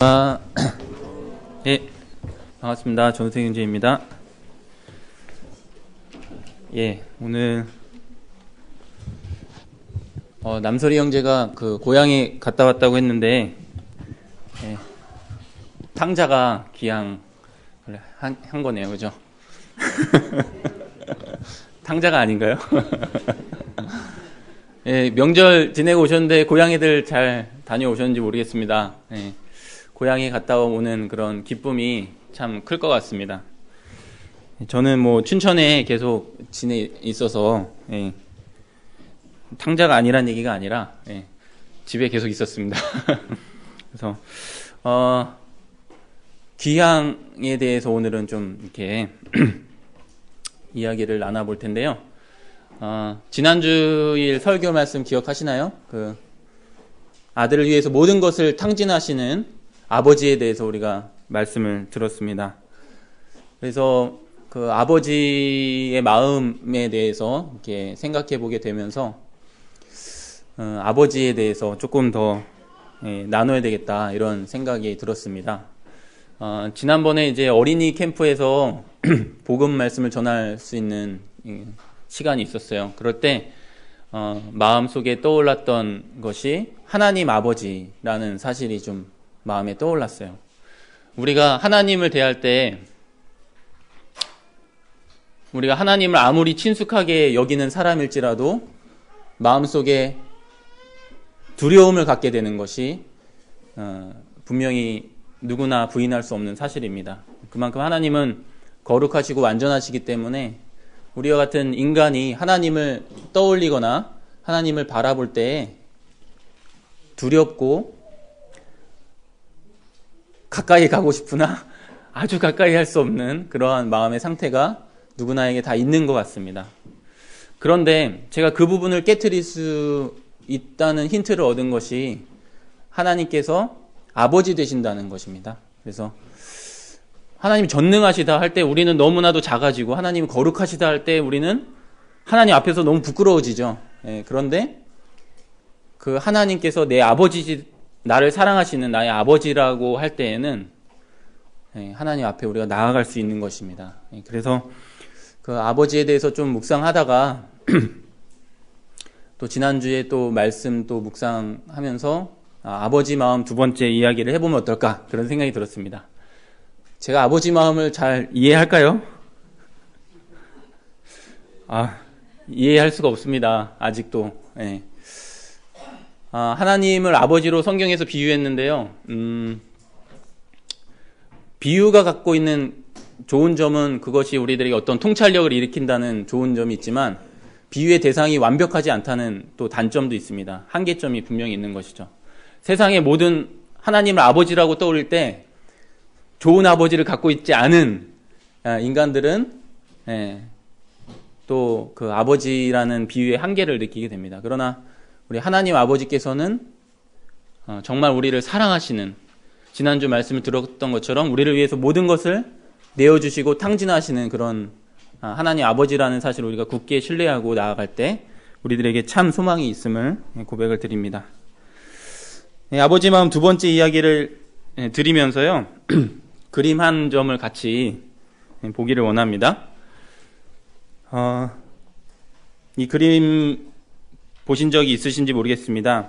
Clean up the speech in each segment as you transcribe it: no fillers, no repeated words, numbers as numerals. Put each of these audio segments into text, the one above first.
아, 예, 반갑습니다. 전우택윤재입니다. 예, 오늘 남설이 형제가 그 고향에 갔다 왔다고 했는데, 예, 탕자가 귀향 한 거네요, 그죠? 탕자가 아닌가요? 예, 명절 지내고 오셨는데 고양이들 잘 다녀오셨는지 모르겠습니다. 예, 고향에 갔다 오는 그런 기쁨이 참 클 것 같습니다. 저는 뭐 춘천에 계속 지내 있어서, 예, 탕자가 아니란 얘기가 아니라, 예, 집에 계속 있었습니다. 그래서 귀향에 대해서 오늘은 좀 이렇게 이야기를 나눠볼 텐데요. 지난주일 설교 말씀 기억하시나요? 그 아들을 위해서 모든 것을 탕진하시는 아버지에 대해서 우리가 말씀을 들었습니다. 그래서 그 아버지의 마음에 대해서 이렇게 생각해 보게 되면서 아버지에 대해서 조금 더 나눠야 되겠다 이런 생각이 들었습니다. 지난번에 이제 어린이 캠프에서 복음 말씀을 전할 수 있는 시간이 있었어요. 그럴 때 마음속에 떠올랐던 것이 하나님 아버지라는 사실이 좀 마음에 떠올랐어요. 우리가 하나님을 대할 때 우리가 하나님을 아무리 친숙하게 여기는 사람일지라도 마음속에 두려움을 갖게 되는 것이 분명히 누구나 부인할 수 없는 사실입니다. 그만큼 하나님은 거룩하시고 완전하시기 때문에 우리와 같은 인간이 하나님을 떠올리거나 하나님을 바라볼 때 두렵고 가까이 가고 싶으나 아주 가까이 할 수 없는 그러한 마음의 상태가 누구나에게 다 있는 것 같습니다. 그런데 제가 그 부분을 깨트릴 수 있다는 힌트를 얻은 것이 하나님께서 아버지 되신다는 것입니다. 그래서 하나님이 전능하시다 할 때 우리는 너무나도 작아지고 하나님이 거룩하시다 할 때 우리는 하나님 앞에서 너무 부끄러워지죠. 예, 그런데 그 하나님께서 내 아버지, 나를 사랑하시는 나의 아버지라고 할 때에는 하나님 앞에 우리가 나아갈 수 있는 것입니다. 그래서 그 아버지에 대해서 좀 묵상하다가 또 지난주에 또 말씀 또 묵상하면서 아버지 마음 두 번째 이야기를 해보면 어떨까 그런 생각이 들었습니다. 제가 아버지 마음을 잘 이해할까요? 이해할 수가 없습니다. 아직도. 예. 하나님을 아버지로 성경에서 비유했는데요. 비유가 갖고 있는 좋은 점은 그것이 우리들에게 어떤 통찰력을 일으킨다는 좋은 점이 있지만 비유의 대상이 완벽하지 않다는 또 단점도 있습니다. 한계점이 분명히 있는 것이죠. 세상의 모든 하나님을 아버지라고 떠올릴 때 좋은 아버지를 갖고 있지 않은 인간들은 또 그 아버지라는 비유의 한계를 느끼게 됩니다. 그러나 우리 하나님 아버지께서는 정말 우리를 사랑하시는, 지난주 말씀을 들었던 것처럼 우리를 위해서 모든 것을 내어주시고 탕진하시는 그런 하나님 아버지라는 사실을 우리가 굳게 신뢰하고 나아갈 때 우리들에게 참 소망이 있음을 고백을 드립니다. 아버지 마음 두 번째 이야기를 드리면서요. 그림 한 점을 같이 보기를 원합니다. 이 그림 보신 적이 있으신지 모르겠습니다.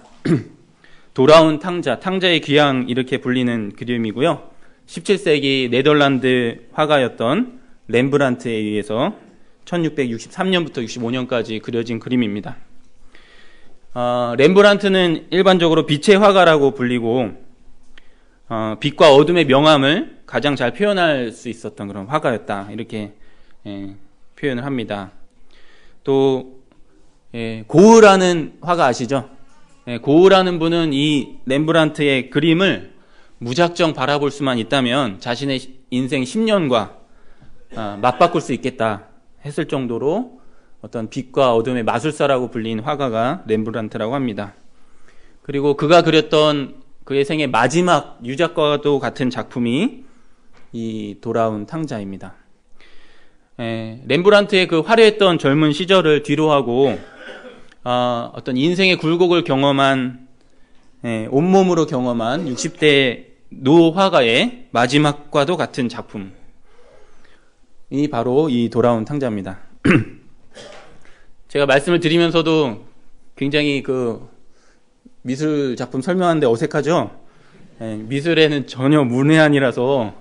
돌아온 탕자, 탕자의 귀향 이렇게 불리는 그림이고요. 17세기 네덜란드 화가였던 렘브란트에 의해서 1663년부터 65년까지 그려진 그림입니다. 렘브란트는 일반적으로 빛의 화가라고 불리고 빛과 어둠의 명암을 가장 잘 표현할 수 있었던 그런 화가였다. 이렇게 표현을 합니다. 또 고흐라는 화가 아시죠? 고흐라는 분은 이 렘브란트의 그림을 무작정 바라볼 수만 있다면 자신의 인생 10년과 맞바꿀 수 있겠다 했을 정도로 어떤 빛과 어둠의 마술사라고 불린 화가가 렘브란트라고 합니다. 그리고 그가 그렸던 그의 생의 마지막 유작과도 같은 작품이 이 돌아온 탕자입니다. 렘브란트의 그 화려했던 젊은 시절을 뒤로하고 어떤 인생의 굴곡을 경험한 온몸으로 경험한 60대 노화가의 마지막과도 같은 작품이 바로 이 돌아온 탕자입니다. 제가 말씀을 드리면서도 굉장히 그 미술 작품 설명하는데 어색하죠? 미술에는 전혀 문외한이라서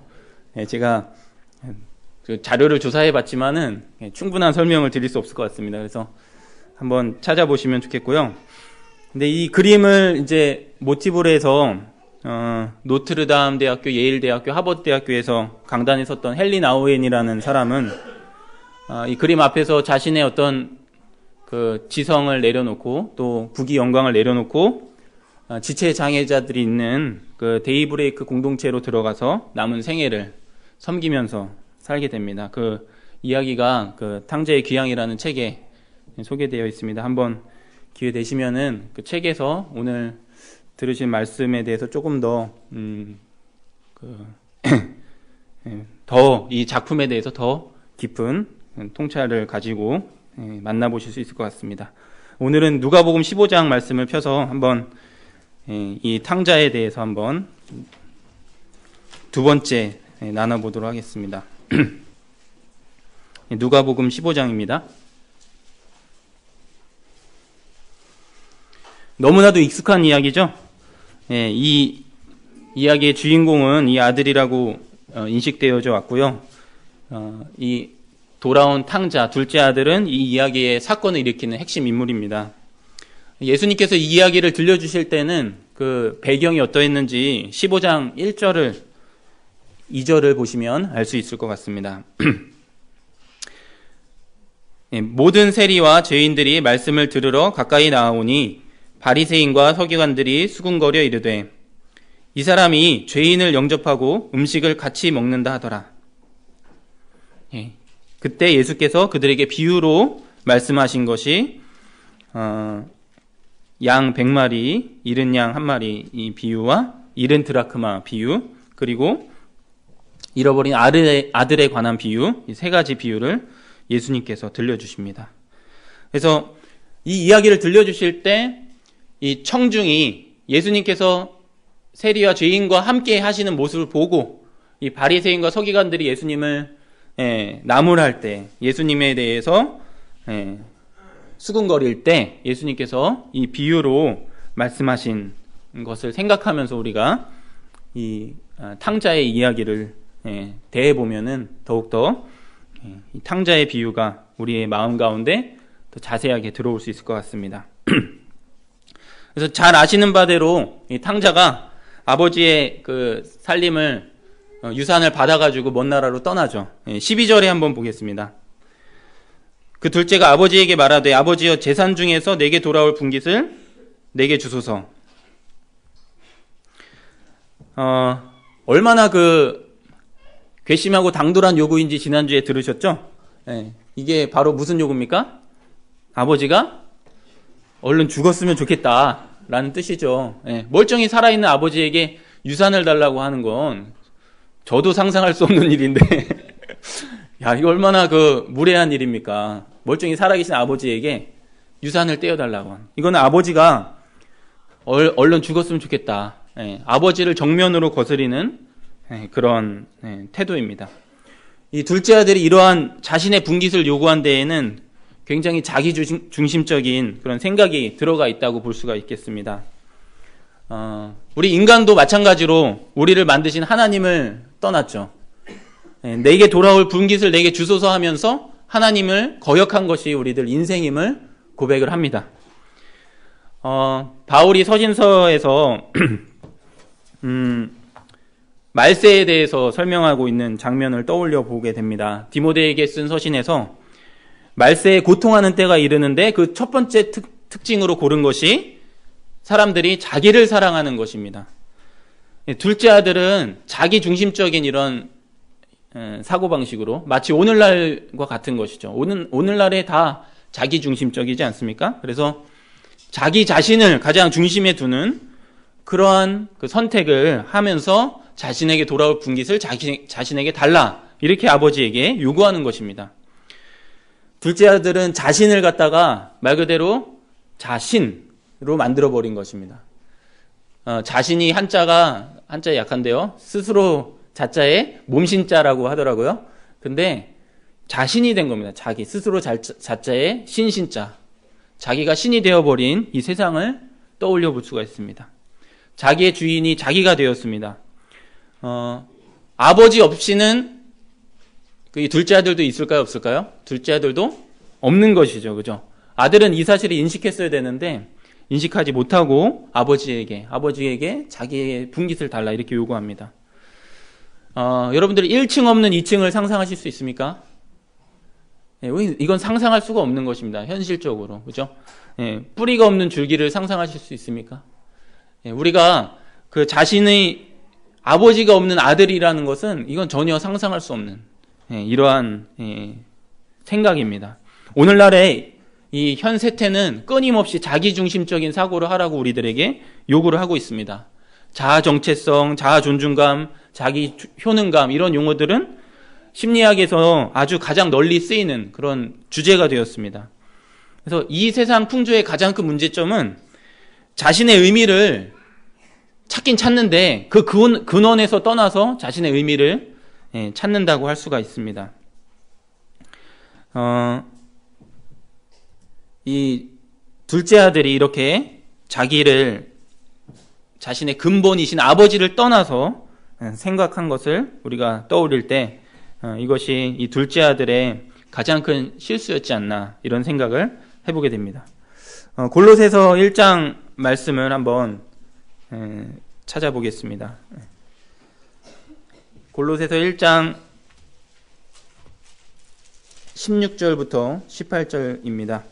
제가 그 자료를 조사해 봤지만은 충분한 설명을 드릴 수 없을 것 같습니다. 그래서 한번 찾아보시면 좋겠고요. 근데 이 그림을 이제 모티브로 해서 노트르담 대학교, 예일 대학교, 하버드 대학교에서 강단에 섰던 헨리 나우엔이라는 사람은 이 그림 앞에서 자신의 어떤 그 지성을 내려놓고 또 부귀 영광을 내려놓고 지체 장애자들이 있는 그 데이브레이크 공동체로 들어가서 남은 생애를 섬기면서 살게 됩니다. 그 이야기가 그 탕자의 귀향이라는 책에 소개되어 있습니다. 한번 기회 되시면은 그 책에서 오늘 들으신 말씀에 대해서 조금 더 더 이 작품에 대해서 더 깊은 통찰을 가지고 만나보실 수 있을 것 같습니다. 오늘은 누가복음 15장 말씀을 펴서 한번 이 탕자에 대해서 한번 두 번째 나눠보도록 하겠습니다. 누가복음 15장입니다. 너무나도 익숙한 이야기죠. 이 이야기의 주인공은 이 아들이라고 인식되어져 왔고요. 이 돌아온 탕자, 둘째 아들은 이 이야기의 사건을 일으키는 핵심 인물입니다. 예수님께서 이 이야기를 들려주실 때는 그 배경이 어떠했는지 15장 1절을 2절을 보시면 알 수 있을 것 같습니다. 모든 세리와 죄인들이 말씀을 들으러 가까이 나아오니 바리새인과 서기관들이 수군거려 이르되 이 사람이 죄인을 영접하고 음식을 같이 먹는다 하더라. 그때 예수께서 그들에게 비유로 말씀하신 것이 양 100마리, 잃은 양 1마리 이 비유와 잃은 드라크마 비유, 그리고 잃어버린 아들에 관한 비유, 이 세 가지 비유를 예수님께서 들려주십니다. 그래서 이 이야기를 들려주실 때 이 청중이 예수님께서 세리와 죄인과 함께 하시는 모습을 보고 이 바리새인과 서기관들이 예수님을 나무랄 때, 예수님에 대해서 수군거릴 때 예수님께서 이 비유로 말씀하신 것을 생각하면서 우리가 이 탕자의 이야기를 대해보면은 더욱더 이 탕자의 비유가 우리의 마음 가운데 더 자세하게 들어올 수 있을 것 같습니다. 그래서 잘 아시는 바대로 이 탕자가 아버지의 그 살림을 유산을 받아가지고 먼 나라로 떠나죠. 12절에 한번 보겠습니다. 그 둘째가 아버지에게 말하되 아버지여 재산 중에서 내게 돌아올 분깃을 내게 주소서. 얼마나 그 괘씸하고 당돌한 요구인지 지난주에 들으셨죠? 이게 바로 무슨 요구입니까? 아버지가 얼른 죽었으면 좋겠다라는 뜻이죠. 멀쩡히 살아있는 아버지에게 유산을 달라고 하는 건 저도 상상할 수 없는 일인데 야, 이거 얼마나 그 무례한 일입니까? 멀쩡히 살아계신 아버지에게 유산을 떼어달라고 하는. 이거는 아버지가 얼른 죽었으면 좋겠다. 아버지를 정면으로 거스리는 그런 태도입니다. 이 둘째 아들이 이러한 자신의 분깃을 요구한 데에는 굉장히 자기 중심적인 그런 생각이 들어가 있다고 볼 수가 있겠습니다. 우리 인간도 마찬가지로 우리를 만드신 하나님을 떠났죠. 내게 돌아올 분깃을 내게 주소서 하면서 하나님을 거역한 것이 우리들 인생임을 고백을 합니다. 바울이 서신서에서 말세에 대해서 설명하고 있는 장면을 떠올려 보게 됩니다. 디모데에게 쓴 서신에서 말세에 고통하는 때가 이르는데 그 첫 번째 특징으로 고른 것이 사람들이 자기를 사랑하는 것입니다. 둘째 아들은 자기 중심적인 이런 사고방식으로 마치 오늘날과 같은 것이죠. 오늘날에 다 자기 중심적이지 않습니까? 그래서 자기 자신을 가장 중심에 두는 그러한 그 선택을 하면서 자신에게 돌아올 분깃을 자신에게 달라, 이렇게 아버지에게 요구하는 것입니다. 둘째 아들은 자신을 갖다가 말 그대로 자신으로 만들어버린 것입니다. 자신이 한자 약한데요. 스스로 자자에 몸신자라고 하더라고요. 근데 자신이 된 겁니다. 자기 스스로 자자에 신신자. 자기가 신이 되어버린 이 세상을 떠올려 볼 수가 있습니다. 자기의 주인이 자기가 되었습니다. 아버지 없이는 그 둘째 아들도 있을까요? 없을까요? 둘째 아들도 없는 것이죠. 그죠? 아들은 이 사실을 인식했어야 되는데 인식하지 못하고 아버지에게 자기의 분깃을 달라 이렇게 요구합니다. 여러분들이 1층 없는 2층을 상상하실 수 있습니까? 이건 상상할 수가 없는 것입니다. 현실적으로. 그죠? 뿌리가 없는 줄기를 상상하실 수 있습니까? 우리가 그 자신의 아버지가 없는 아들이라는 것은 이건 전혀 상상할 수 없는 이러한 생각입니다. 오늘날의 이 현 세태는 끊임없이 자기중심적인 사고를 하라고 우리들에게 요구를 하고 있습니다. 자아 정체성, 자아 존중감, 자기 효능감 이런 용어들은 심리학에서 아주 가장 널리 쓰이는 그런 주제가 되었습니다. 그래서 이 세상 풍조의 가장 큰 문제점은 자신의 의미를 찾긴 찾는데 그 근원에서 떠나서 자신의 의미를 찾는다고 할 수가 있습니다. 이 둘째 아들이 이렇게 자신의 근본이신 아버지를 떠나서 생각한 것을 우리가 떠올릴 때 이것이 이 둘째 아들의 가장 큰 실수였지 않나 이런 생각을 해보게 됩니다. 골로새서 1장 말씀을 한번 찾아보겠습니다. 골로새서 1장 16절부터 18절입니다.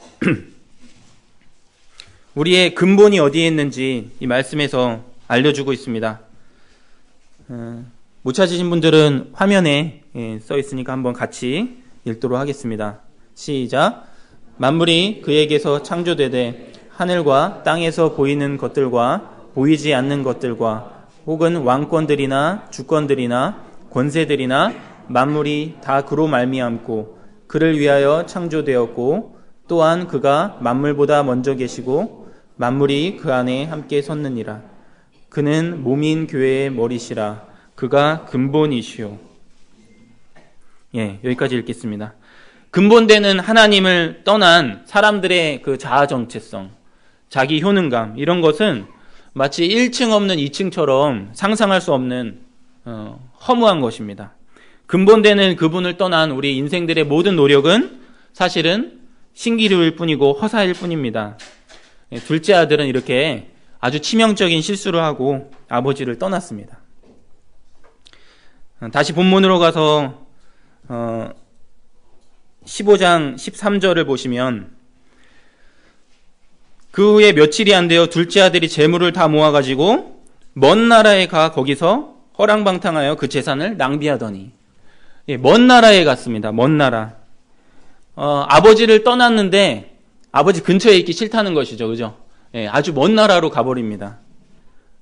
우리의 근본이 어디에 있는지 이 말씀에서 알려주고 있습니다. 못 찾으신 분들은 화면에 써 있으니까 한번 같이 읽도록 하겠습니다. 시작. 만물이 그에게서 창조되되 하늘과 땅에서 보이는 것들과 보이지 않는 것들과 혹은 왕권들이나 주권들이나 권세들이나 만물이 다 그로 말미암고 그를 위하여 창조되었고 또한 그가 만물보다 먼저 계시고 만물이 그 안에 함께 섰느니라. 그는 몸인 교회의 머리시라. 그가 근본이시오. 여기까지 읽겠습니다. 근본되는 하나님을 떠난 사람들의 그 자아 정체성, 자기 효능감 이런 것은 마치 1층 없는 2층처럼 상상할 수 없는 허무한 것입니다. 근본되는 그분을 떠난 우리 인생들의 모든 노력은 사실은 신기루일 뿐이고 허사일 뿐입니다. 둘째 아들은 이렇게 아주 치명적인 실수를 하고 아버지를 떠났습니다. 다시 본문으로 가서 15장 13절을 보시면 그 후에 며칠이 안 되어 둘째 아들이 재물을 다 모아가지고 먼 나라에 가 거기서 허랑방탕하여 그 재산을 낭비하더니 먼 나라에 갔습니다. 먼 나라. 아버지를 떠났는데 아버지 근처에 있기 싫다는 것이죠. 그죠? 아주 먼 나라로 가버립니다.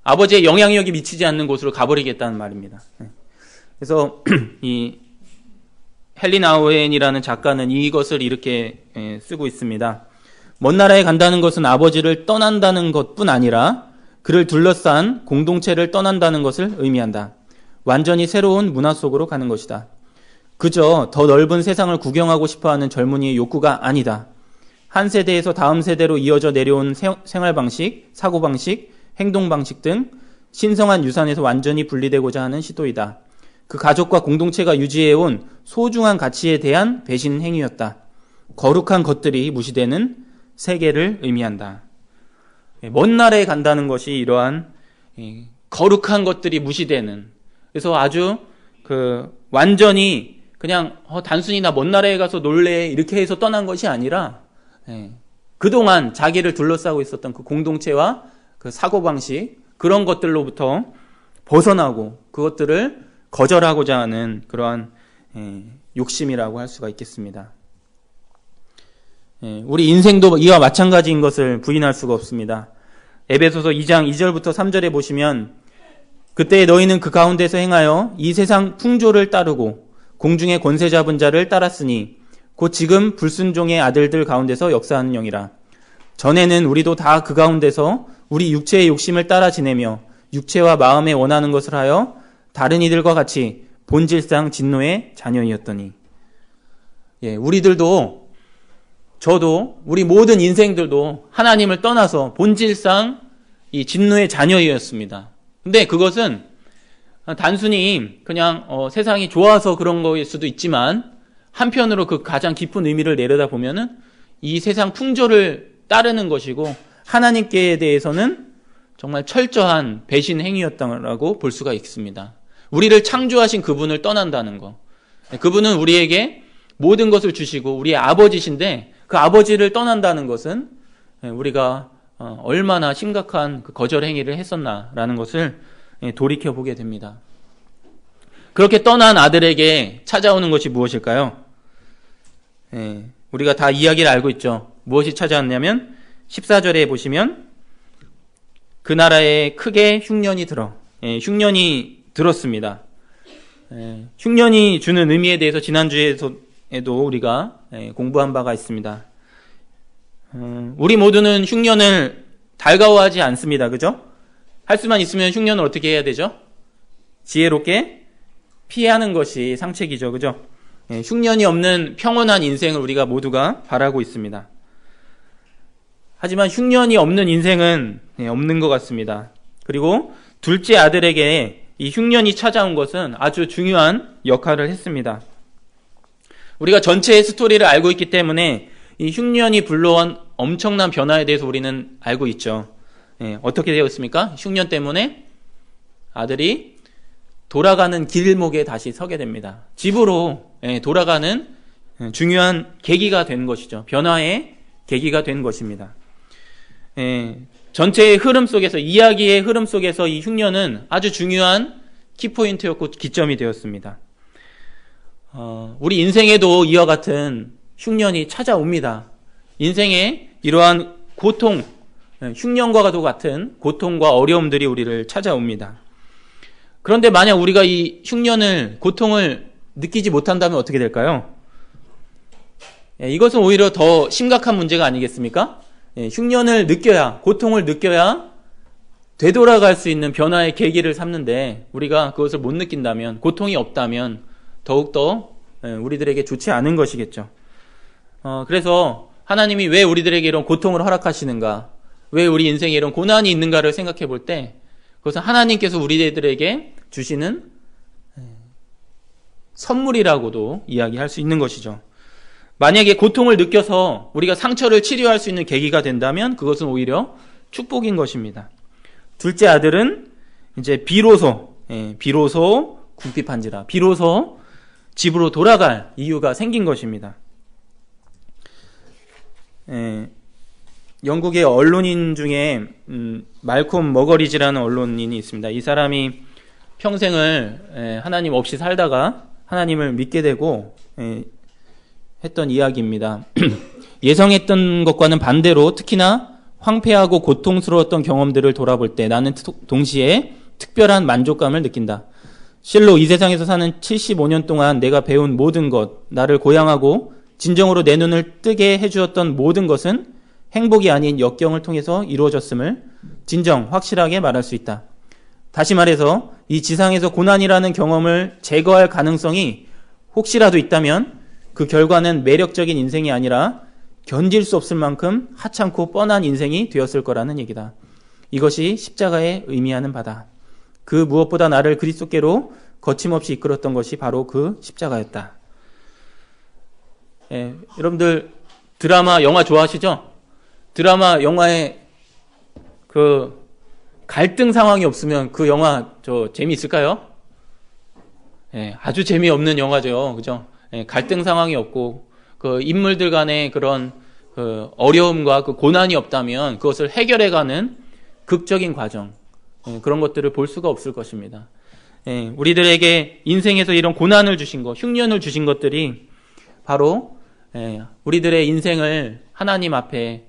아버지의 영향력이 미치지 않는 곳으로 가버리겠다는 말입니다. 그래서 이 헬린 아우엔이라는 작가는 이것을 이렇게 쓰고 있습니다. 먼 나라에 간다는 것은 아버지를 떠난다는 것뿐 아니라 그를 둘러싼 공동체를 떠난다는 것을 의미한다. 완전히 새로운 문화 속으로 가는 것이다. 그저 더 넓은 세상을 구경하고 싶어하는 젊은이의 욕구가 아니다. 한 세대에서 다음 세대로 이어져 내려온 생활방식, 사고방식, 행동방식 등 신성한 유산에서 완전히 분리되고자 하는 시도이다. 그 가족과 공동체가 유지해온 소중한 가치에 대한 배신 행위였다. 거룩한 것들이 무시되는 세계를 의미한다. 먼 나라에 간다는 것이 이러한 거룩한 것들이 무시되는, 그래서 아주 완전히 그냥 단순히 나 먼 나라에 가서 놀래 이렇게 해서 떠난 것이 아니라 그동안 자기를 둘러싸고 있었던 그 공동체와 그 사고방식 그런 것들로부터 벗어나고 그것들을 거절하고자 하는 그러한 욕심이라고 할 수가 있겠습니다. 우리 인생도 이와 마찬가지인 것을 부인할 수가 없습니다. 에베소서 2장 2절부터 3절에 보시면 그때 너희는 그 가운데서 행하여 이 세상 풍조를 따르고 공중의 권세 잡은 자를 따랐으니 곧 지금 불순종의 아들들 가운데서 역사하는 영이라. 전에는 우리도 다 그 가운데서 우리 육체의 욕심을 따라 지내며 육체와 마음에 원하는 것을 하여 다른 이들과 같이 본질상 진노의 자녀이었더니. 우리들도, 저도, 우리 모든 인생들도 하나님을 떠나서 본질상 이 진노의 자녀이었습니다. 근데 그것은 단순히 그냥 세상이 좋아서 그런 거일 수도 있지만, 한편으로 그 가장 깊은 의미를 내려다 보면은 이 세상 풍조를 따르는 것이고 하나님께 대해서는 정말 철저한 배신 행위였다고 볼 수가 있습니다. 우리를 창조하신 그분을 떠난다는 거. 그분은 우리에게 모든 것을 주시고 우리의 아버지신데, 그 아버지를 떠난다는 것은 우리가 얼마나 심각한 그 거절 행위를 했었나라는 것을 돌이켜보게 됩니다. 그렇게 떠난 아들에게 찾아오는 것이 무엇일까요? 우리가 다 이야기를 알고 있죠. 무엇이 찾아왔냐면 14절에 보시면 그 나라에 크게 흉년이 들어. 흉년이 들었습니다. 흉년이 주는 의미에 대해서 지난주에도 우리가 공부한 바가 있습니다. 우리 모두는 흉년을 달가워하지 않습니다. 그죠? 할 수만 있으면 흉년을 어떻게 해야 되죠? 지혜롭게 피하는 것이 상책이죠. 그죠? 흉년이 없는 평온한 인생을 우리가 모두가 바라고 있습니다. 하지만 흉년이 없는 인생은 없는 것 같습니다. 그리고 둘째 아들에게 이 흉년이 찾아온 것은 아주 중요한 역할을 했습니다. 우리가 전체의 스토리를 알고 있기 때문에 이 흉년이 불러온 엄청난 변화에 대해서 우리는 알고 있죠. 어떻게 되었습니까? 흉년 때문에 아들이 돌아가는 길목에 다시 서게 됩니다. 집으로 돌아가는 중요한 계기가 된 것이죠. 변화의 계기가 된 것입니다. 전체의 흐름 속에서, 이야기의 흐름 속에서 이 흉년은 아주 중요한 키포인트였고 기점이 되었습니다. 우리 인생에도 이와 같은 흉년이 찾아옵니다. 인생에 이러한 고통, 흉년과도 같은 고통과 어려움들이 우리를 찾아옵니다. 그런데 만약 우리가 이 흉년을, 고통을 느끼지 못한다면 어떻게 될까요? 이것은 오히려 더 심각한 문제가 아니겠습니까? 흉년을 느껴야, 고통을 느껴야 되돌아갈 수 있는 변화의 계기를 삼는데, 우리가 그것을 못 느낀다면, 고통이 없다면 더욱더 우리들에게 좋지 않은 것이겠죠. 그래서 하나님이 왜 우리들에게 이런 고통을 허락하시는가, 왜 우리 인생에 이런 고난이 있는가를 생각해 볼 때, 그것은 하나님께서 우리들에게 주시는 선물이라고도 이야기할 수 있는 것이죠. 만약에 고통을 느껴서 우리가 상처를 치료할 수 있는 계기가 된다면 그것은 오히려 축복인 것입니다. 둘째 아들은 이제 비로소 궁핍한지라, 비로소 집으로 돌아갈 이유가 생긴 것입니다. 영국의 언론인 중에 말콤 머거리지라는 언론인이 있습니다. 이 사람이 평생을 하나님 없이 살다가 하나님을 믿게 되고 했던 이야기입니다. 예상했던 것과는 반대로 특히나 황폐하고 고통스러웠던 경험들을 돌아볼 때 나는 동시에 특별한 만족감을 느낀다. 실로 이 세상에서 사는 75년 동안 내가 배운 모든 것, 나를 고양하고 진정으로 내 눈을 뜨게 해주었던 모든 것은 행복이 아닌 역경을 통해서 이루어졌음을 진정 확실하게 말할 수 있다. 다시 말해서 이 지상에서 고난이라는 경험을 제거할 가능성이 혹시라도 있다면 그 결과는 매력적인 인생이 아니라 견딜 수 없을 만큼 하찮고 뻔한 인생이 되었을 거라는 얘기다. 이것이 십자가의 의미하는 바다. 그 무엇보다 나를 그리스도께로 거침없이 이끌었던 것이 바로 그 십자가였다. 여러분들 드라마, 영화 좋아하시죠? 드라마, 영화에 그 갈등 상황이 없으면 그 영화 재미있을까요? 아주 재미없는 영화죠. 그죠? 갈등 상황이 없고 그 인물들 간의 그런 그 어려움과 그 고난이 없다면 그것을 해결해가는 극적인 과정, 그런 것들을 볼 수가 없을 것입니다. 우리들에게 인생에서 이런 고난을 주신 것, 흉년을 주신 것들이 바로 우리들의 인생을 하나님 앞에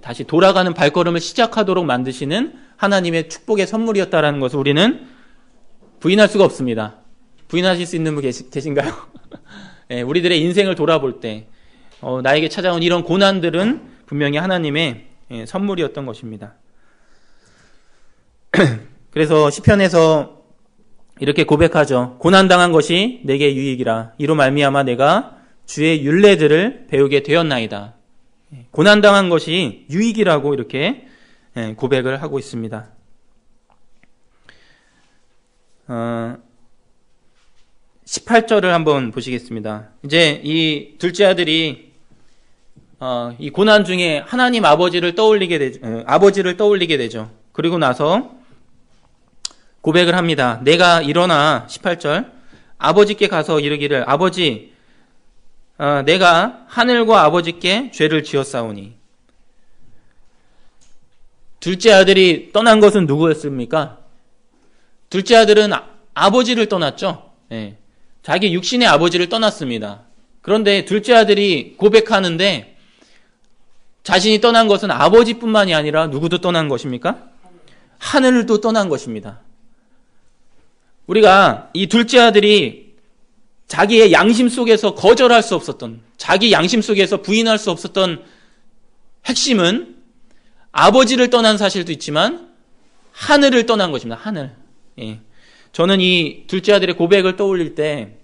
다시 돌아가는 발걸음을 시작하도록 만드시는 하나님의 축복의 선물이었다라는 것을 우리는 부인할 수가 없습니다. 부인하실 수 있는 분 계신가요? 우리들의 인생을 돌아볼 때 나에게 찾아온 이런 고난들은 분명히 하나님의 선물이었던 것입니다. 그래서 시편에서 이렇게 고백하죠. 고난당한 것이 내게 유익이라. 이로 말미암아 내가 주의 율례들을 배우게 되었나이다. 고난당한 것이 유익이라고 이렇게 고백을 하고 있습니다. 18절을 한번 보시겠습니다. 이제 이 둘째 아들이 이 고난 중에 하나님 아버지를 떠올리게 되죠. 그리고 나서 고백을 합니다. 내가 일어나 18절 아버지께 가서 이르기를 아버지 내가 하늘과 아버지께 죄를 지었사오니. 둘째 아들이 떠난 것은 누구였습니까? 둘째 아들은 아버지를 떠났죠. 네. 자기 육신의 아버지를 떠났습니다. 그런데 둘째 아들이 고백하는데 자신이 떠난 것은 아버지뿐만이 아니라 누구도 떠난 것입니까? 하늘도 떠난 것입니다. 우리가 이 둘째 아들이 자기의 양심 속에서 거절할 수 없었던, 자기 양심 속에서 부인할 수 없었던 핵심은 아버지를 떠난 사실도 있지만 하늘을 떠난 것입니다. 하늘. 예. 저는 이 둘째 아들의 고백을 떠올릴 때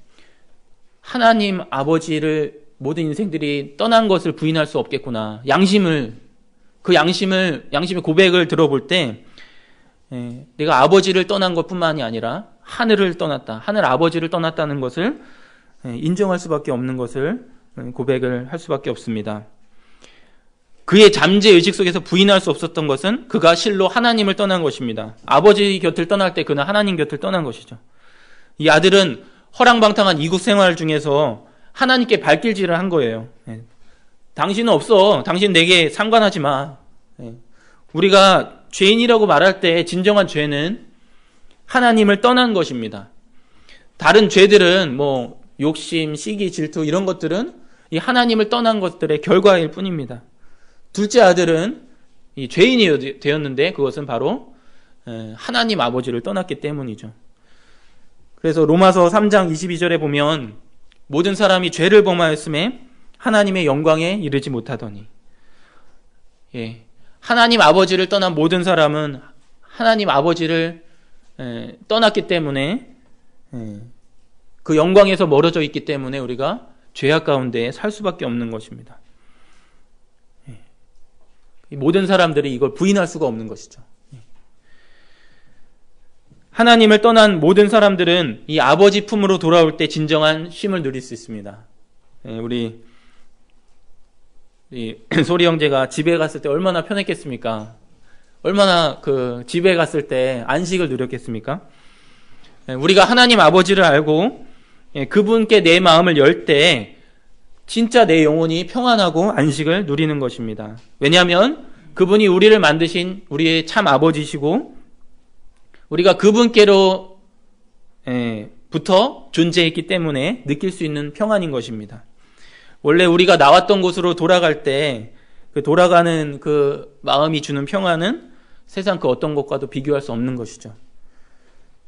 하나님 아버지를 모든 인생들이 떠난 것을 부인할 수 없겠구나. 양심의 고백을 들어볼 때 내가 아버지를 떠난 것뿐만이 아니라 하늘을 떠났다. 하늘 아버지를 떠났다는 것을 인정할 수밖에 없는 것을 고백을 할 수밖에 없습니다. 그의 잠재의식 속에서 부인할 수 없었던 것은 그가 실로 하나님을 떠난 것입니다. 아버지 곁을 떠날 때 그는 하나님 곁을 떠난 것이죠. 이 아들은 허랑방탕한 이국 생활 중에서 하나님께 발길질을 한 거예요. 당신은 없어. 당신 내게 상관하지 마. 우리가 죄인이라고 말할 때 진정한 죄는 하나님을 떠난 것입니다. 다른 죄들은 뭐 욕심, 시기, 질투 이런 것들은 이 하나님을 떠난 것들의 결과일 뿐입니다. 둘째 아들은 이 죄인이 되었는데 그것은 바로 하나님 아버지를 떠났기 때문이죠. 그래서 로마서 3장 22절에 보면 모든 사람이 죄를 범하였음에 하나님의 영광에 이르지 못하더니. 하나님 아버지를 떠난 모든 사람은 하나님 아버지를 떠났기 때문에 그 영광에서 멀어져 있기 때문에 우리가 죄악 가운데 살 수밖에 없는 것입니다. 모든 사람들이 이걸 부인할 수가 없는 것이죠. 하나님을 떠난 모든 사람들은 이 아버지 품으로 돌아올 때 진정한 쉼을 누릴 수 있습니다. 우리 소리 형제가 집에 갔을 때 얼마나 편했겠습니까? 얼마나 집에 갔을 때 안식을 누렸겠습니까? 우리가 하나님 아버지를 알고 그분께 내 마음을 열 때 진짜 내 영혼이 평안하고 안식을 누리는 것입니다. 왜냐하면 그분이 우리를 만드신 우리의 참 아버지시고 우리가 그분께로 부터 존재했기 때문에 느낄 수 있는 평안인 것입니다. 원래 우리가 나왔던 곳으로 돌아갈 때 그 돌아가는 그 마음이 주는 평안은 세상 그 어떤 것과도 비교할 수 없는 것이죠.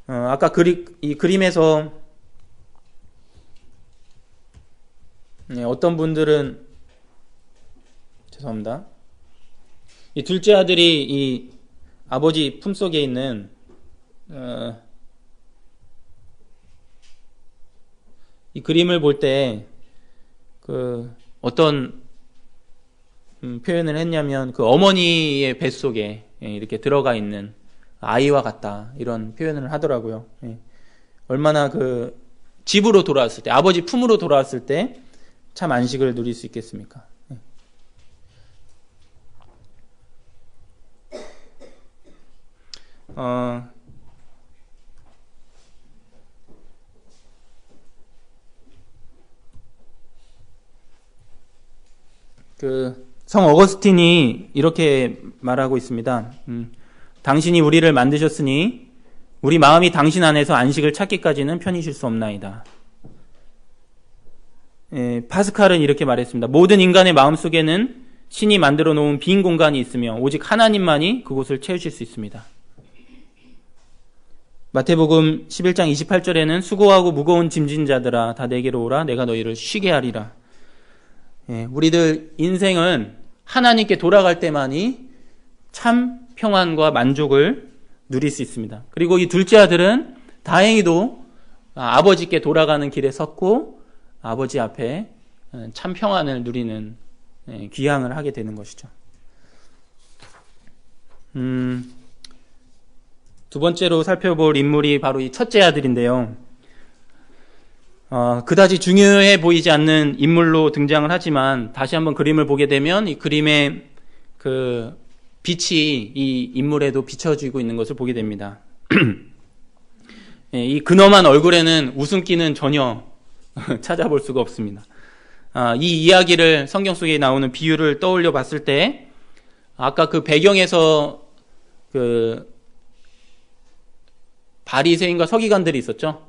아까 이 그림에서 어떤 분들은 죄송합니다. 이 둘째 아들이 이 아버지 품속에 있는 이 그림을 볼 때 어떤 표현을 했냐면 그 어머니의 뱃속에 이렇게 들어가 있는 아이와 같다 이런 표현을 하더라고요. 얼마나 집으로 돌아왔을 때 아버지 품으로 돌아왔을 때 참 안식을 누릴 수 있겠습니까? 성 어거스틴이 이렇게 말하고 있습니다. 당신이 우리를 만드셨으니 우리 마음이 당신 안에서 안식을 찾기까지는 편히 쉴 수 없나이다. 파스칼은 이렇게 말했습니다. 모든 인간의 마음속에는 신이 만들어 놓은 빈 공간이 있으며 오직 하나님만이 그곳을 채우실 수 있습니다. 마태복음 11장 28절에는 수고하고 무거운 짐진 자들아 다 내게로 오라 내가 너희를 쉬게 하리라. 우리들 인생은 하나님께 돌아갈 때만이 참 평안과 만족을 누릴 수 있습니다. 그리고 이 둘째 아들은 다행히도 아버지께 돌아가는 길에 섰고 아버지 앞에 참 평안을 누리는 귀향을 하게 되는 것이죠. 두 번째로 살펴볼 인물이 바로 이 첫째 아들인데요. 그다지 중요해 보이지 않는 인물로 등장을 하지만 다시 한번 그림을 보게 되면 이 그림의 그 빛이 이 인물에도 비춰지고 있는 것을 보게 됩니다. 이 근엄한 얼굴에는 웃음기는 전혀 찾아볼 수가 없습니다. 이 이야기를 성경 속에 나오는 비유를 떠올려 봤을 때 아까 그 배경에서 그 바리새인과 서기관들이 있었죠.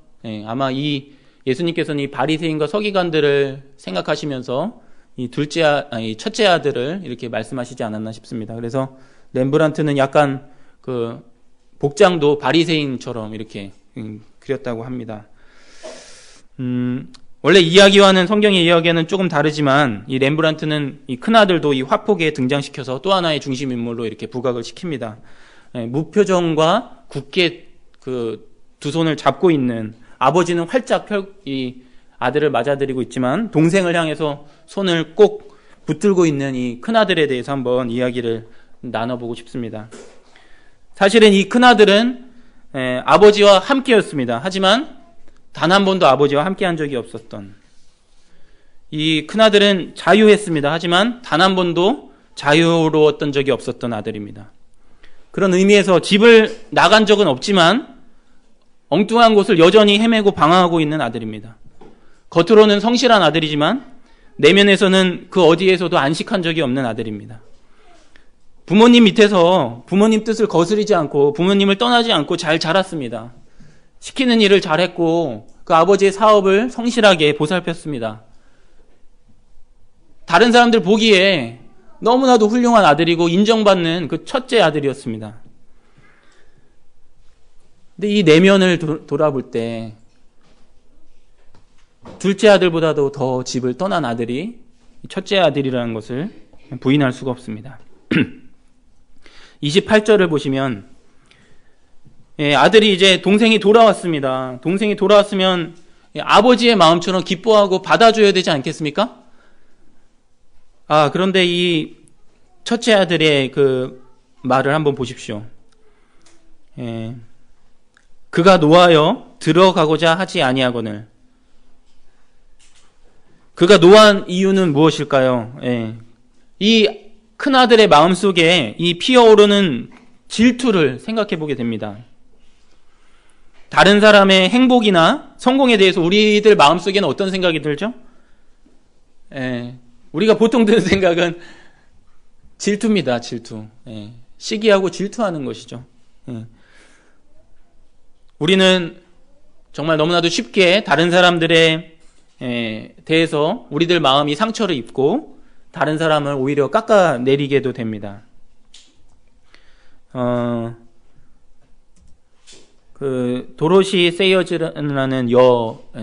아마 이 예수님께서는 이 바리새인과 서기관들을 생각하시면서 이 첫째 아들을 이렇게 말씀하시지 않았나 싶습니다. 그래서 렘브란트는 약간 그 복장도 바리새인처럼 이렇게 그렸다고 합니다. 원래 이야기와는 성경의 이야기는 조금 다르지만 이 렘브란트는 이 큰아들도 이 화폭에 등장시켜서 또 하나의 중심 인물로 이렇게 부각을 시킵니다. 무표정과 굳게 그 두 손을 잡고 있는 아버지는 활짝 이 아들을 맞아들이고 있지만 동생을 향해서 손을 꼭 붙들고 있는 이 큰아들에 대해서 한번 이야기를 나눠보고 싶습니다. 사실은 이 큰아들은 아버지와 함께였습니다. 하지만 단 한 번도 아버지와 함께한 적이 없었던 이 큰아들은 자유했습니다. 하지만 단 한 번도 자유로웠던 적이 없었던 아들입니다. 그런 의미에서 집을 나간 적은 없지만 엉뚱한 곳을 여전히 헤매고 방황하고 있는 아들입니다. 겉으로는 성실한 아들이지만 내면에서는 그 어디에서도 안식한 적이 없는 아들입니다. 부모님 밑에서 부모님 뜻을 거스르지 않고 부모님을 떠나지 않고 잘 자랐습니다. 시키는 일을 잘했고 그 아버지의 사업을 성실하게 보살폈습니다. 다른 사람들 보기에 너무나도 훌륭한 아들이고 인정받는 그 첫째 아들이었습니다. 근데 이 내면을 돌아볼 때 둘째 아들보다도 더 집을 떠난 아들이 첫째 아들이라는 것을 부인할 수가 없습니다. 28절을 보시면 아들이 이제 동생이 돌아왔습니다. 동생이 돌아왔으면 아버지의 마음처럼 기뻐하고 받아줘야 되지 않겠습니까? 그런데 이 첫째 아들의 그 말을 한번 보십시오. 그가 노하여 들어가고자 하지 아니하거늘. 그가 노한 이유는 무엇일까요? 이 큰아들의 마음속에 이 피어오르는 질투를 생각해 보게 됩니다. 다른 사람의 행복이나 성공에 대해서 우리들 마음속에는 어떤 생각이 들죠? 우리가 보통 드는 생각은 질투입니다. 질투. 시기하고 질투하는 것이죠. 우리는 정말 너무나도 쉽게 다른 사람들에 대해서 우리들 마음이 상처를 입고 다른 사람을 오히려 깎아내리게도 됩니다. 그 도로시 세이어즈라는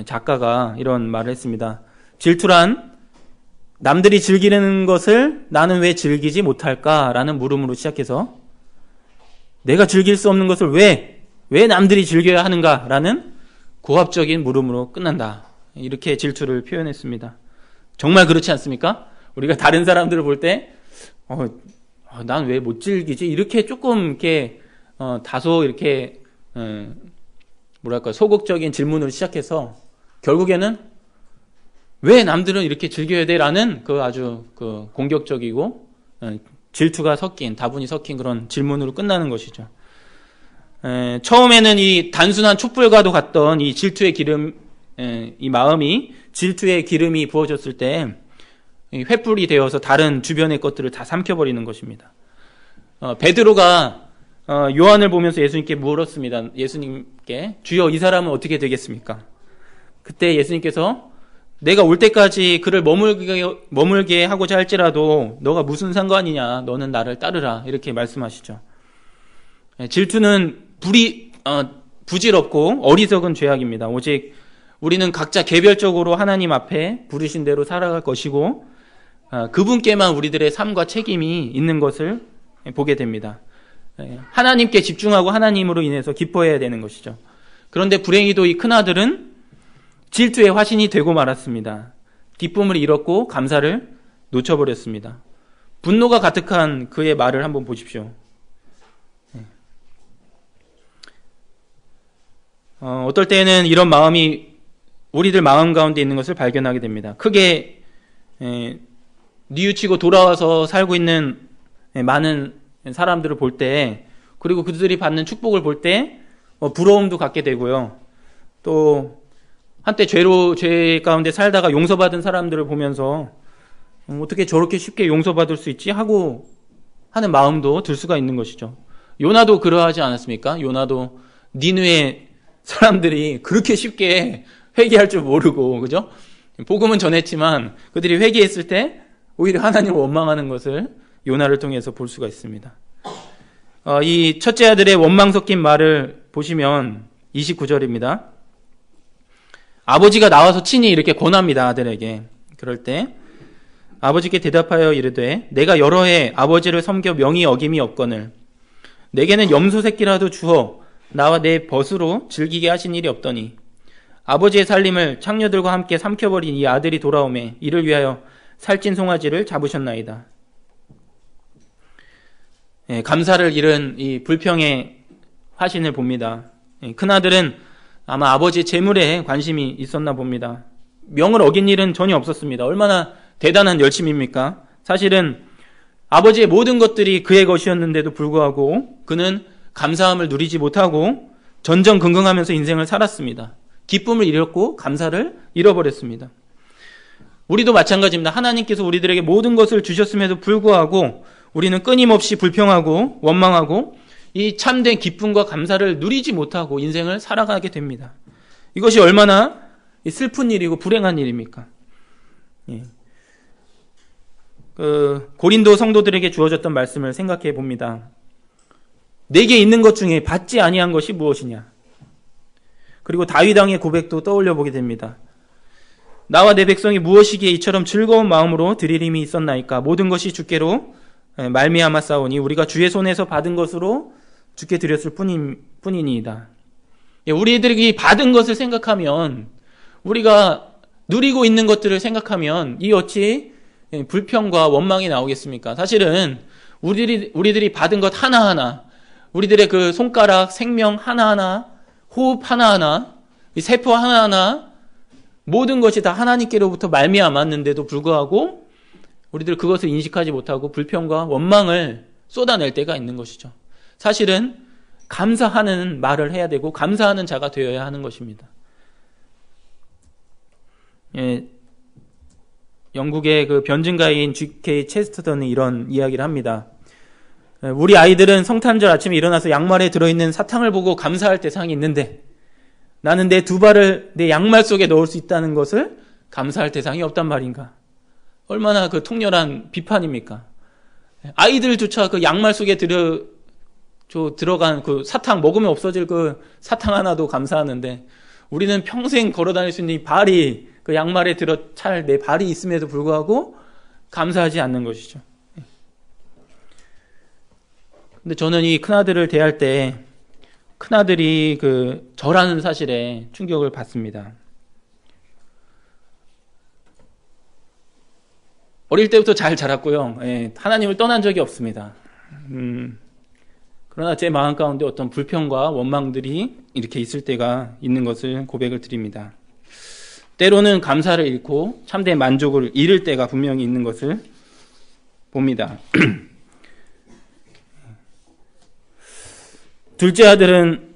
작가가 이런 말을 했습니다. 질투란 남들이 즐기는 것을 나는 왜 즐기지 못할까라는 물음으로 시작해서 내가 즐길 수 없는 것을 왜 남들이 즐겨야 하는가라는 고압적인 물음으로 끝난다. 이렇게 질투를 표현했습니다. 정말 그렇지 않습니까? 우리가 다른 사람들을 볼 때 난 왜 못 즐기지? 이렇게 조금 이렇게 다소 이렇게 소극적인 질문으로 시작해서 결국에는 왜 남들은 이렇게 즐겨야 돼?라는 그 아주 그 공격적이고 질투가 섞인 다분히 섞인 그런 질문으로 끝나는 것이죠. 처음에는 이 단순한 촛불과도 같던 이 질투의 기름, 이 마음이 질투의 기름이 부어졌을 때 횃불이 되어서 다른 주변의 것들을 다 삼켜버리는 것입니다. 베드로가 요한을 보면서 예수님께 물었습니다. 예수님께 주여 이 사람은 어떻게 되겠습니까? 그때 예수님께서 내가 올 때까지 그를 머물게 하고자 할지라도 너가 무슨 상관이냐, 너는 나를 따르라, 이렇게 말씀하시죠. 질투는 부질없고 어리석은 죄악입니다. 오직 우리는 각자 개별적으로 하나님 앞에 부르신 대로 살아갈 것이고 그분께만 우리들의 삶과 책임이 있는 것을 보게 됩니다. 하나님께 집중하고 하나님으로 인해서 기뻐해야 되는 것이죠. 그런데 불행히도 이 큰아들은 질투의 화신이 되고 말았습니다. 기쁨을 잃었고 감사를 놓쳐버렸습니다. 분노가 가득한 그의 말을 한번 보십시오. 어떨 때는 이런 마음이 우리들 마음 가운데 있는 것을 발견하게 됩니다. 크게 뉘우치고 돌아와서 살고 있는 많은 사람들을 볼 때, 그리고 그들이 받는 축복을 볼 때 부러움도 갖게 되고요. 또 한때 죄 가운데 살다가 용서받은 사람들을 보면서 어떻게 저렇게 쉽게 용서받을 수 있지 하고 하는 마음도 들 수가 있는 것이죠. 요나도 그러하지 않았습니까? 요나도 니느웨 사람들이 그렇게 쉽게 회개할 줄 모르고, 그죠? 복음은 전했지만 그들이 회개했을 때 오히려 하나님을 원망하는 것을 요나를 통해서 볼 수가 있습니다. 이 첫째 아들의 원망 섞인 말을 보시면 29절입니다. 아버지가 나와서 친히 이렇게 권합니다. 아들에게. 그럴 때 아버지께 대답하여 이르되 내가 여러 해 아버지를 섬겨 명히 어김이 없거늘 내게는 염소 새끼라도 주어 나와 내 벗으로 즐기게 하신 일이 없더니 아버지의 살림을 창녀들과 함께 삼켜버린 이 아들이 돌아오매 이를 위하여 살찐 송아지를 잡으셨나이다. 감사를 잃은 이 불평의 화신을 봅니다. 큰아들은 아마 아버지의 재물에 관심이 있었나 봅니다. 명을 어긴 일은 전혀 없었습니다. 얼마나 대단한 열심입니까? 사실은 아버지의 모든 것들이 그의 것이었는데도 불구하고 그는 감사함을 누리지 못하고 전전긍긍하면서 인생을 살았습니다. 기쁨을 잃었고 감사를 잃어버렸습니다. 우리도 마찬가지입니다. 하나님께서 우리들에게 모든 것을 주셨음에도 불구하고 우리는 끊임없이 불평하고 원망하고 이 참된 기쁨과 감사를 누리지 못하고 인생을 살아가게 됩니다. 이것이 얼마나 슬픈 일이고 불행한 일입니까? 고린도 성도들에게 주어졌던 말씀을 생각해 봅니다. 내게 있는 것 중에 받지 아니한 것이 무엇이냐? 그리고 다윗 왕의 고백도 떠올려 보게 됩니다. 나와 내 백성이 무엇이기에 이처럼 즐거운 마음으로 드릴 힘이 있었나이까? 모든 것이 주께로 말미암아 싸우니 우리가 주의 손에서 받은 것으로 주께 드렸을 뿐이니이다. 우리들이 받은 것을 생각하면, 우리가 누리고 있는 것들을 생각하면 이 어찌 불평과 원망이 나오겠습니까? 사실은 우리들이 받은 것 하나하나, 우리들의 그 손가락, 생명 하나하나, 호흡 하나하나, 이 세포 하나하나, 모든 것이 다 하나님께로부터 말미암았는데도 불구하고 우리들 그것을 인식하지 못하고 불평과 원망을 쏟아낼 때가 있는 것이죠. 사실은 감사하는 말을 해야 되고 감사하는 자가 되어야 하는 것입니다. 영국의 그 변증가인 G.K. 체스터던이 이런 이야기를 합니다. 우리 아이들은 성탄절 아침에 일어나서 양말에 들어있는 사탕을 보고 감사할 대상이 있는데 나는 내 두 발을 내 양말 속에 넣을 수 있다는 것을 감사할 대상이 없단 말인가. 얼마나 그 통렬한 비판입니까? 아이들조차 그 양말 속에 들어간 그 사탕, 먹으면 없어질 그 사탕 하나도 감사하는데 우리는 평생 걸어 다닐 수 있는 이 발이, 그 양말에 찰 내 발이 있음에도 불구하고 감사하지 않는 것이죠. 근데 저는 이 큰아들을 대할 때 큰아들이 저라는 사실에 충격을 받습니다. 어릴 때부터 잘 자랐고요. 하나님을 떠난 적이 없습니다. 그러나 제 마음 가운데 어떤 불평과 원망들이 이렇게 있을 때가 있는 것을 고백을 드립니다. 때로는 감사를 잃고 참된 만족을 잃을 때가 분명히 있는 것을 봅니다. 둘째 아들은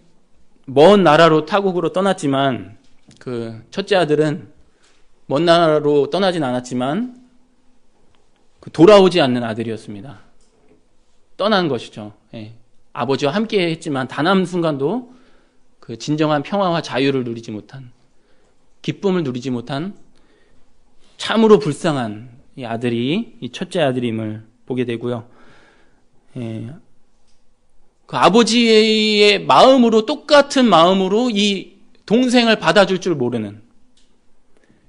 먼 나라로 타국으로 떠났지만 그 첫째 아들은 먼 나라로 떠나진 않았지만 돌아오지 않는 아들이었습니다. 떠난 것이죠. 아버지와 함께 했지만 단 한순간도 그 진정한 평화와 자유를 누리지 못한, 기쁨을 누리지 못한 참으로 불쌍한 이 아들이 이 첫째 아들임을 보게 되고요. 그 아버지의 마음으로, 똑같은 마음으로 이 동생을 받아줄 줄 모르는,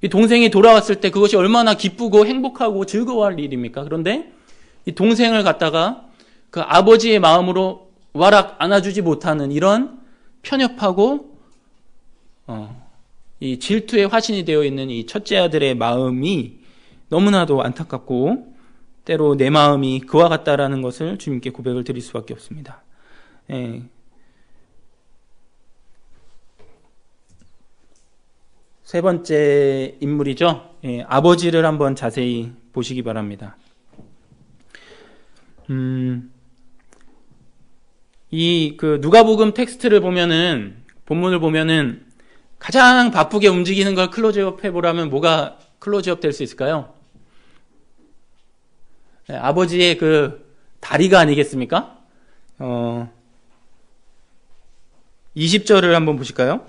이 동생이 돌아왔을 때 그것이 얼마나 기쁘고 행복하고 즐거워할 일입니까? 그런데 이 동생을 갖다가 그 아버지의 마음으로 와락 안아주지 못하는 이런 편협하고 이 질투의 화신이 되어 있는 이 첫째 아들의 마음이 너무나도 안타깝고 때로 내 마음이 그와 같다라는 것을 주님께 고백을 드릴 수밖에 없습니다. 예. 세 번째 인물이죠. 예, 아버지를 한번 자세히 보시기 바랍니다. 이 누가복음 텍스트를 보면은 본문을 보면은 가장 바쁘게 움직이는 걸 클로즈업 해보라면 뭐가 클로즈업 될 수 있을까요? 네, 아버지의 다리가 아니겠습니까? 20절을 한번 보실까요?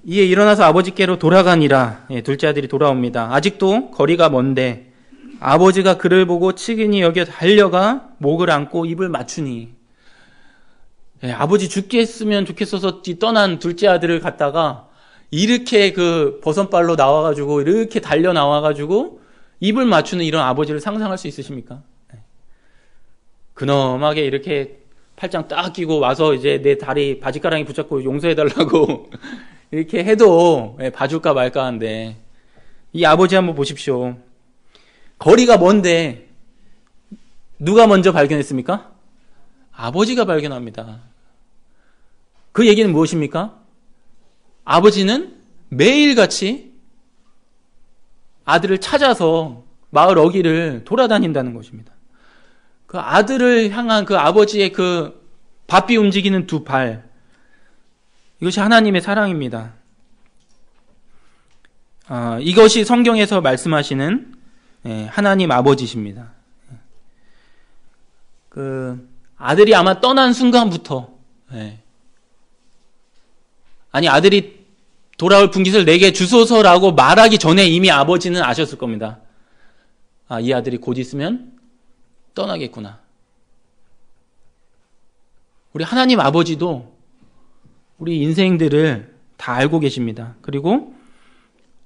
이에 일어나서 아버지께로 돌아가니라. 예, 둘째 아들이 돌아옵니다. 아직도 거리가 먼데 아버지가 그를 보고 측은히 여겨 달려가 목을 안고 입을 맞추니. 예, 아버지 죽겠으면 좋겠어서 떠난 둘째 아들을 갖다가 이렇게 버선발로 나와가지고 이렇게 달려 나와가지고 입을 맞추는 이런 아버지를 상상할 수 있으십니까? 예. 근엄하게 이렇게 팔짱 딱 끼고 와서 이제 내 다리 바지가랑이 붙잡고 용서해달라고 이렇게 해도 봐줄까 말까 한데 이 아버지 한번 보십시오. 거리가 먼데 누가 먼저 발견했습니까? 아버지가 발견합니다. 그 얘기는 무엇입니까? 아버지는 매일같이 아들을 찾아서 마을 어귀를 돌아다닌다는 것입니다. 그 아들을 향한 그 아버지의 바삐 움직이는 두 발, 이것이 하나님의 사랑입니다. 이것이 성경에서 말씀하시는 하나님 아버지십니다. 아들이 아마 떠난 순간부터, 아니 아들이 돌아올 분깃을 내게 주소서라고 말하기 전에 이미 아버지는 아셨을 겁니다. 이 아들이 곧 있으면 떠나겠구나. 우리 하나님 아버지도 우리 인생들을 다 알고 계십니다. 그리고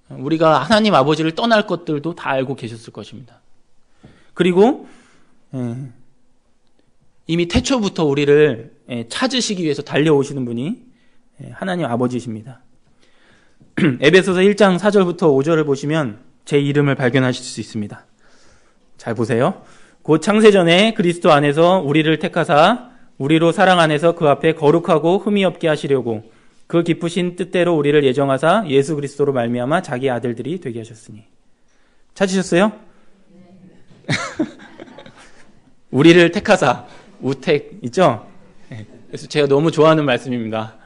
우리가 하나님 아버지를 떠날 것들도 다 알고 계셨을 것입니다. 그리고 이미 태초부터 우리를 찾으시기 위해서 달려오시는 분이 하나님 아버지십니다. 에베소서 1장 4절부터 5절을 보시면 제 이름을 발견하실 수 있습니다. 잘 보세요. 곧 창세전에 그리스도 안에서 우리를 택하사 우리로 사랑 안에서 그 앞에 거룩하고 흠이 없게 하시려고 그 기쁘신 뜻대로 우리를 예정하사 예수 그리스도로 말미암아 자기 아들들이 되게 하셨으니. 찾으셨어요? 우리를 택하사, 우택 있죠? 그래서 제가 너무 좋아하는 말씀입니다.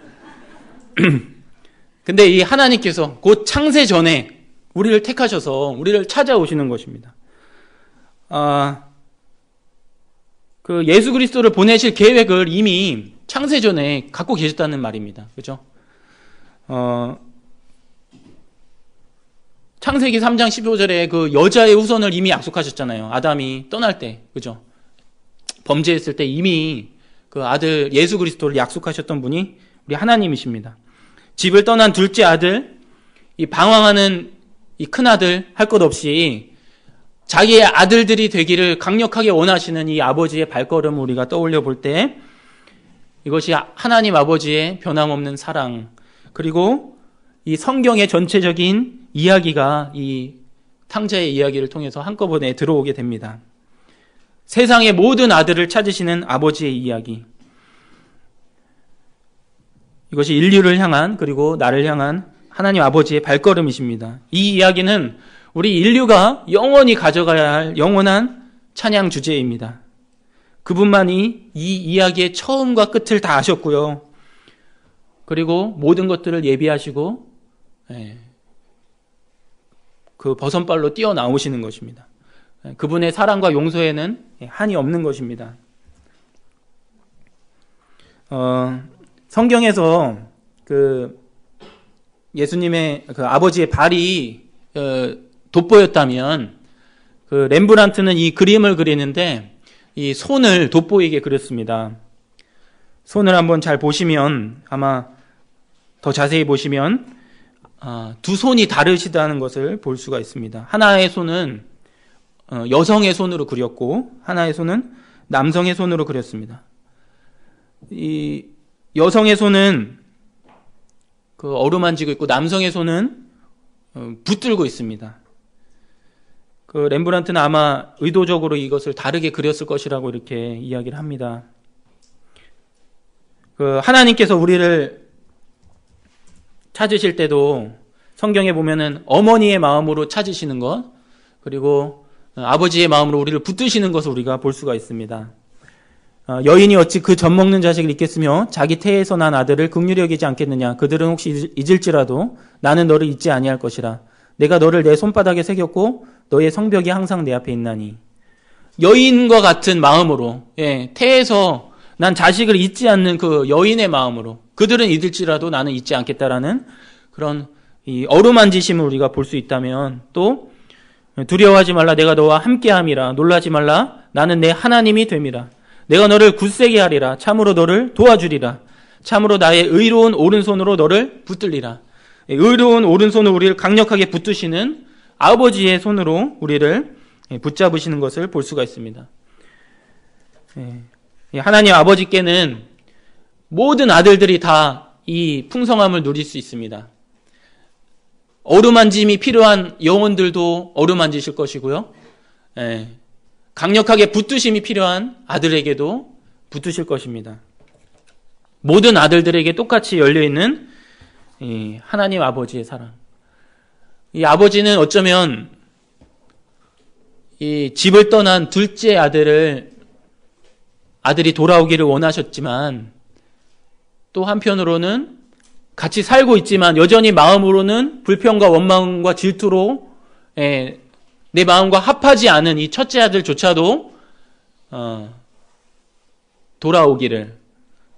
근데 이 하나님께서 곧 창세 전에 우리를 택하셔서 우리를 찾아오시는 것입니다. 예수 그리스도를 보내실 계획을 이미 창세 전에 갖고 계셨다는 말입니다. 그죠? 창세기 3장 15절에 여자의 후손을 이미 약속하셨잖아요. 아담이 떠날 때. 그죠? 범죄했을 때 이미 아들 예수 그리스도를 약속하셨던 분이 우리 하나님이십니다. 집을 떠난 둘째 아들, 이 방황하는 이 큰아들 할 것 없이 자기의 아들들이 되기를 강력하게 원하시는 이 아버지의 발걸음을 우리가 떠올려 볼 때 이것이 하나님 아버지의 변함없는 사랑, 그리고 이 성경의 전체적인 이야기가 이 탕자의 이야기를 통해서 한꺼번에 들어오게 됩니다. 세상의 모든 아들을 찾으시는 아버지의 이야기, 이것이 인류를 향한, 그리고 나를 향한 하나님 아버지의 발걸음이십니다. 이 이야기는 우리 인류가 영원히 가져가야 할 영원한 찬양 주제입니다. 그분만이 이 이야기의 처음과 끝을 다 아셨고요. 그리고 모든 것들을 예비하시고 그 버선발로 뛰어나오시는 것입니다. 그분의 사랑과 용서에는 한이 없는 것입니다. 성경에서 예수님의 아버지의 발이 돋보였다면 렘브란트는 이 그림을 그리는데 이 손을 돋보이게 그렸습니다. 손을 한번 잘 보시면, 아마 더 자세히 보시면 두 손이 다르시다는 것을 볼 수가 있습니다. 하나의 손은 여성의 손으로 그렸고 하나의 손은 남성의 손으로 그렸습니다. 이 여성의 손은 그 어루만지고 있고 남성의 손은 붙들고 있습니다. 그 렘브란트는 아마 의도적으로 이것을 다르게 그렸을 것이라고 이렇게 이야기를 합니다. 그 하나님께서 우리를 찾으실 때도 성경에 보면은 어머니의 마음으로 찾으시는 것, 그리고 아버지의 마음으로 우리를 붙드시는 것을 우리가 볼 수가 있습니다. 여인이 어찌 그 젖 먹는 자식을 잊겠으며 자기 태에서 난 아들을 긍휼히 여기지 않겠느냐. 그들은 혹시 잊을지라도 나는 너를 잊지 아니할 것이라. 내가 너를 내 손바닥에 새겼고 너의 성벽이 항상 내 앞에 있나니. 여인과 같은 마음으로, 태에서 난 자식을 잊지 않는 그 여인의 마음으로, 그들은 잊을지라도 나는 잊지 않겠다라는 그런 이 어루만지심을 우리가 볼 수 있다면, 또 두려워하지 말라. 내가 너와 함께함이라. 놀라지 말라. 나는 내 하나님이 됨이라. 내가 너를 굳세게 하리라. 참으로 너를 도와주리라. 참으로 나의 의로운 오른손으로 너를 붙들리라. 의로운 오른손으로 우리를 강력하게 붙드시는 아버지의 손으로 우리를 붙잡으시는 것을 볼 수가 있습니다. 하나님 아버지께는 모든 아들들이 다 이 풍성함을 누릴 수 있습니다. 어루만짐이 필요한 영혼들도 어루만지실 것이고요. 강력하게 붙드심이 필요한 아들에게도 붙으실 것입니다. 모든 아들들에게 똑같이 열려있는 이 하나님 아버지의 사랑. 이 아버지는 어쩌면 이 집을 떠난 둘째 아들이 돌아오기를 원하셨지만, 또 한편으로는 같이 살고 있지만 여전히 마음으로는 불평과 원망과 질투로 내 마음과 합하지 않은 이 첫째 아들조차도 돌아오기를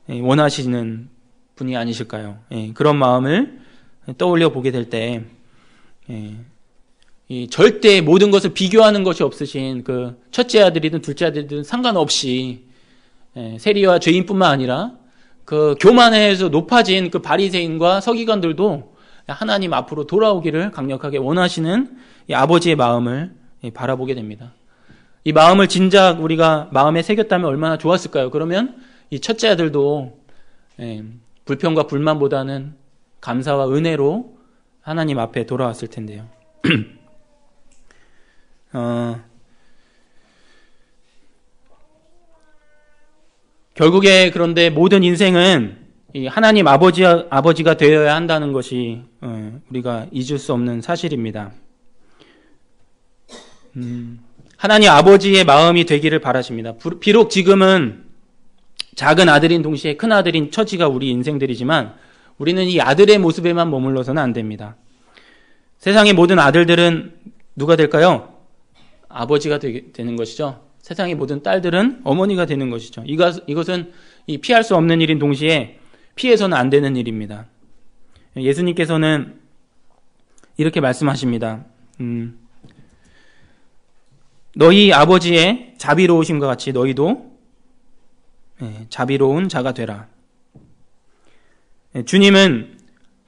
원하시는 분이 아니실까요? 그런 마음을 떠올려 보게 될 때 절대 모든 것을 비교하는 것이 없으신 그 첫째 아들이든 둘째 아들이든 상관없이 세리와 죄인뿐만 아니라 그 교만해서 높아진 그 바리새인과 서기관들도 하나님 앞으로 돌아오기를 강력하게 원하시는 이 아버지의 마음을 바라보게 됩니다. 이 마음을 진작 우리가 마음에 새겼다면 얼마나 좋았을까요? 그러면 이 첫째 아들도 불평과 불만보다는 감사와 은혜로 하나님 앞에 돌아왔을 텐데요. 결국에 그런데 모든 인생은 이 하나님 아버지가 되어야 한다는 것이 우리가 잊을 수 없는 사실입니다. 하나님 아버지의 마음이 되기를 바라십니다. 비록 지금은 작은 아들인 동시에 큰 아들인 처지가 우리 인생들이지만 우리는 이 아들의 모습에만 머물러서는 안 됩니다. 세상의 모든 아들들은 누가 될까요? 아버지가 되는 것이죠. 세상의 모든 딸들은 어머니가 되는 것이죠. 이것은 피할 수 없는 일인 동시에 피해서는 안 되는 일입니다. 예수님께서는 이렇게 말씀하십니다. 너희 아버지의 자비로우심과 같이 너희도 자비로운 자가 되라. 주님은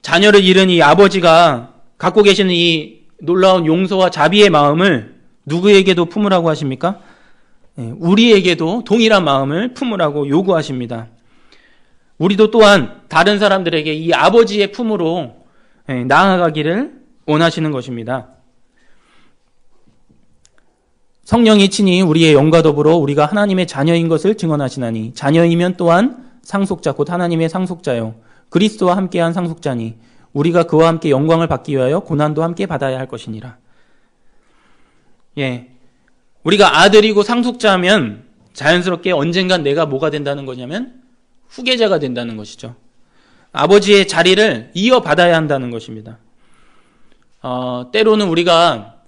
자녀를 잃은 이 아버지가 갖고 계시는 이 놀라운 용서와 자비의 마음을 누구에게도 품으라고 하십니까? 우리에게도 동일한 마음을 품으라고 요구하십니다. 우리도 또한 다른 사람들에게 이 아버지의 품으로 나아가기를 원하시는 것입니다. 성령이 친히 우리의 영과 더불어 우리가 하나님의 자녀인 것을 증언하시나니 자녀이면 또한 상속자 곧 하나님의 상속자요 그리스도와 함께한 상속자니 우리가 그와 함께 영광을 받기 위하여 고난도 함께 받아야 할 것이니라. 우리가 아들이고 상속자면 자연스럽게 언젠간 내가 뭐가 된다는 거냐면 후계자가 된다는 것이죠. 아버지의 자리를 이어받아야 한다는 것입니다. 때로는 우리가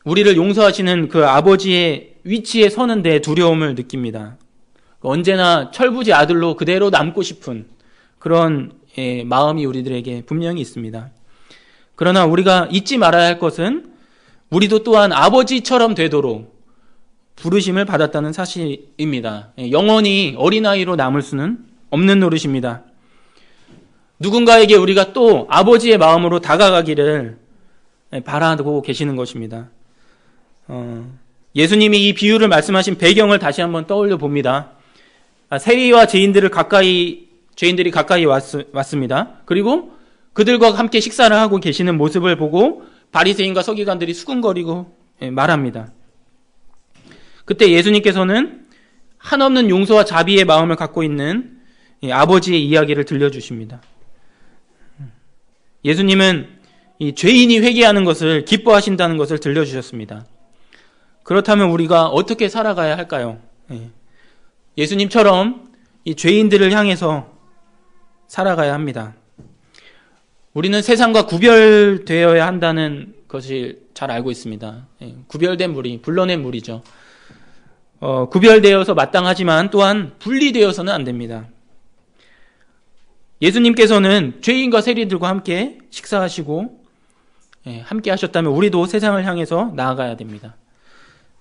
우리를 용서하시는 그 아버지의 위치에 서는데 두려움을 느낍니다. 언제나 철부지 아들로 그대로 남고 싶은 그런 마음이 우리들에게 분명히 있습니다. 그러나 우리가 잊지 말아야 할 것은 우리도 또한 아버지처럼 되도록 부르심을 받았다는 사실입니다. 영원히 어린아이로 남을 수는 없는 노릇입니다. 누군가에게 우리가 또 아버지의 마음으로 다가가기를 바라고 계시는 것입니다. 예수님이 이 비유를 말씀하신 배경을 다시 한번 떠올려 봅니다. 세리와 죄인들이 가까이 왔습니다. 그리고 그들과 함께 식사를 하고 계시는 모습을 보고 바리새인과 서기관들이 수군거리고 말합니다. 그때 예수님께서는 한없는 용서와 자비의 마음을 갖고 있는 아버지의 이야기를 들려주십니다. 예수님은 이 죄인이 회개하는 것을 기뻐하신다는 것을 들려주셨습니다. 그렇다면 우리가 어떻게 살아가야 할까요? 예수님처럼 이 죄인들을 향해서 살아가야 합니다. 우리는 세상과 구별되어야 한다는 것을 잘 알고 있습니다. 구별된 무리, 불러낸 무리죠. 구별되어서 마땅하지만 또한 분리되어서는 안 됩니다. 예수님께서는 죄인과 세리들과 함께 식사하시고 함께 하셨다면 우리도 세상을 향해서 나아가야 됩니다.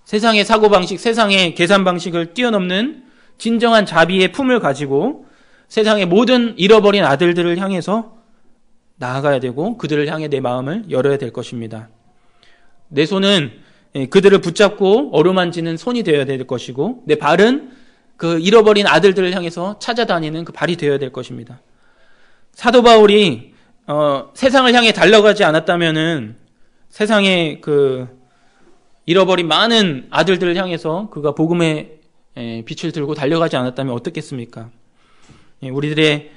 세상의 사고방식, 세상의 계산 방식을 뛰어넘는 진정한 자비의 품을 가지고 세상의 모든 잃어버린 아들들을 향해서 나아가야 되고 그들을 향해 내 마음을 열어야 될 것입니다. 내 손은 그들을 붙잡고 어루만지는 손이 되어야 될 것이고 내 발은 그 잃어버린 아들들을 향해서 찾아다니는 그 발이 되어야 될 것입니다. 사도 바울이 세상을 향해 달려가지 않았다면은 세상의 그 잃어버린 많은 아들들을 향해서 그가 복음의 빛을 들고 달려가지 않았다면 어떻겠습니까? 우리들의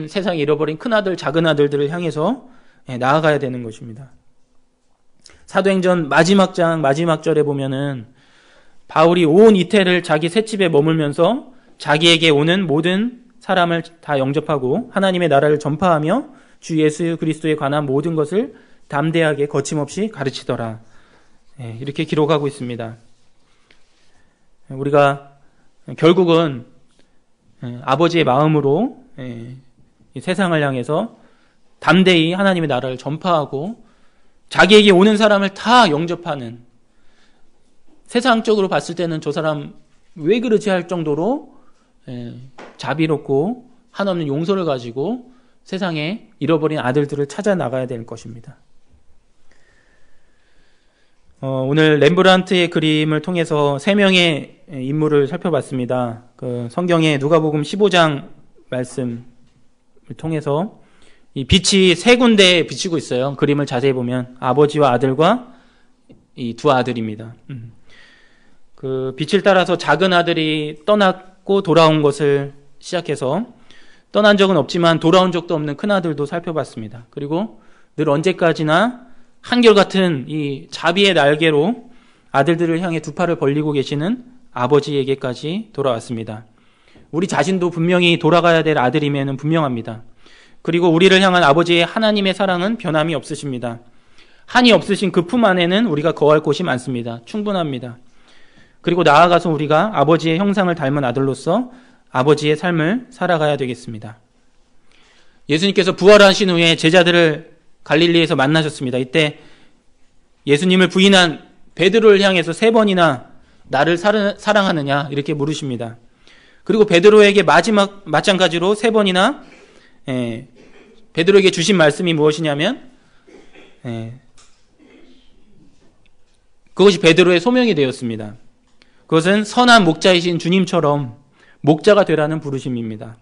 세상에 잃어버린 큰아들, 작은아들들을 향해서 나아가야 되는 것입니다. 사도행전 마지막 장, 마지막 절에 보면은 바울이 온 이태를 자기 셋집에 머물면서 자기에게 오는 모든 사람을 다 영접하고 하나님의 나라를 전파하며 주 예수 그리스도에 관한 모든 것을 담대하게 거침없이 가르치더라. 이렇게 기록하고 있습니다. 우리가 결국은 아버지의 마음으로 이 세상을 향해서 담대히 하나님의 나라를 전파하고 자기에게 오는 사람을 다 영접하는, 세상적으로 봤을 때는 저 사람 왜 그러지 할 정도로 자비롭고 한없는 용서를 가지고 세상에 잃어버린 아들들을 찾아 나가야 될 것입니다. 오늘 렘브란트의 그림을 통해서 3명의 인물을 살펴봤습니다. 그 성경의 누가복음 15장 말씀을 통해서 이 빛이 3군데에 비치고 있어요. 그림을 자세히 보면 아버지와 아들과 이 두 아들입니다. 그 빛을 따라서 작은 아들이 떠났고 돌아온 것을 시작해서 떠난 적은 없지만 돌아온 적도 없는 큰 아들도 살펴봤습니다. 그리고 늘 언제까지나 한결같은 이 자비의 날개로 아들들을 향해 두 팔을 벌리고 계시는 아버지에게까지 돌아왔습니다. 우리 자신도 분명히 돌아가야 될 아들임에는 분명합니다. 그리고 우리를 향한 아버지의 하나님의 사랑은 변함이 없으십니다. 한이 없으신 그 품 안에는 우리가 거할 곳이 많습니다. 충분합니다. 그리고 나아가서 우리가 아버지의 형상을 닮은 아들로서 아버지의 삶을 살아가야 되겠습니다. 예수님께서 부활하신 후에 제자들을 갈릴리에서 만나셨습니다. 이때 예수님을 부인한 베드로를 향해서 3번이나 나를 사랑하느냐 이렇게 물으십니다. 그리고 베드로에게 마찬가지로 3번이나 베드로에게 주신 말씀이 무엇이냐면 그것이 베드로의 소명이 되었습니다. 그것은 선한 목자이신 주님처럼 목자가 되라는 부르심입니다.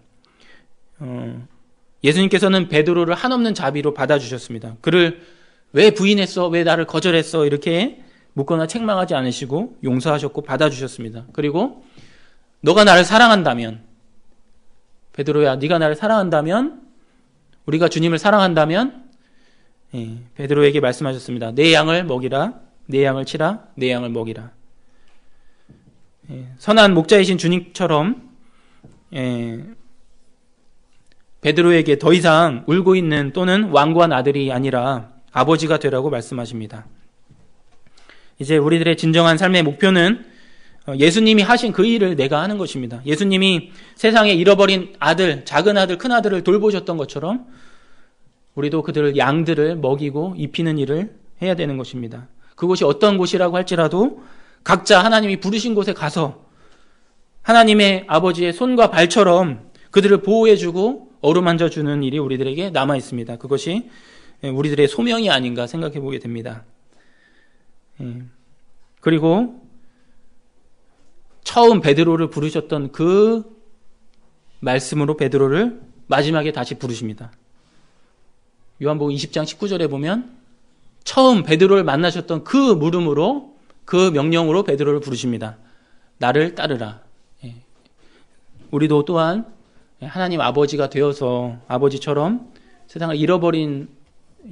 예수님께서는 베드로를 한없는 자비로 받아주셨습니다. 그를 왜 부인했어? 왜 나를 거절했어? 이렇게 묻거나 책망하지 않으시고 용서하셨고 받아주셨습니다. 그리고 너가 나를 사랑한다면, 베드로야 네가 나를 사랑한다면, 우리가 주님을 사랑한다면 베드로에게 말씀하셨습니다. 내 양을 먹이라, 내 양을 치라, 내 양을 먹이라. 선한 목자이신 주님처럼 베드로에게 더 이상 울고 있는 또는 완고한 아들이 아니라 아버지가 되라고 말씀하십니다. 이제 우리들의 진정한 삶의 목표는 예수님이 하신 그 일을 내가 하는 것입니다. 예수님이 세상에 잃어버린 아들, 작은 아들, 큰 아들을 돌보셨던 것처럼 우리도 그들을 양들을 먹이고 입히는 일을 해야 되는 것입니다. 그곳이 어떤 곳이라고 할지라도 각자 하나님이 부르신 곳에 가서 하나님의 아버지의 손과 발처럼 그들을 보호해주고 어루만져주는 일이 우리들에게 남아 있습니다. 그것이 우리들의 소명이 아닌가 생각해 보게 됩니다. 그리고 처음 베드로를 부르셨던 그 말씀으로 베드로를 마지막에 다시 부르십니다. 요한복음 20장 19절에 보면 처음 베드로를 만나셨던 그 물음으로, 그 명령으로 베드로를 부르십니다. 나를 따르라. 우리도 또한 하나님 아버지가 되어서 아버지처럼 세상을 잃어버린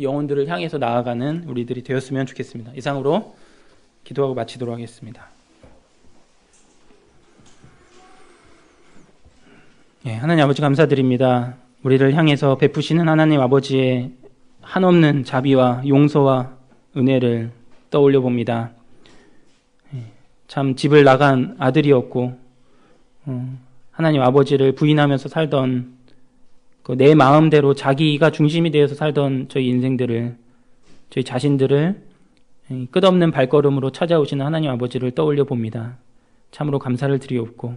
영혼들을 향해서 나아가는 우리들이 되었으면 좋겠습니다. 이상으로 기도하고 마치도록 하겠습니다. 하나님 아버지 감사드립니다. 우리를 향해서 베푸시는 하나님 아버지의 한없는 자비와 용서와 은혜를 떠올려 봅니다. 참 집을 나간 아들이었고 하나님 아버지를 부인하면서 살던 내 마음대로 자기가 중심이 되어서 살던 저희 인생들을, 저희 자신들을 끝없는 발걸음으로 찾아오시는 하나님 아버지를 떠올려 봅니다. 참으로 감사를 드리옵고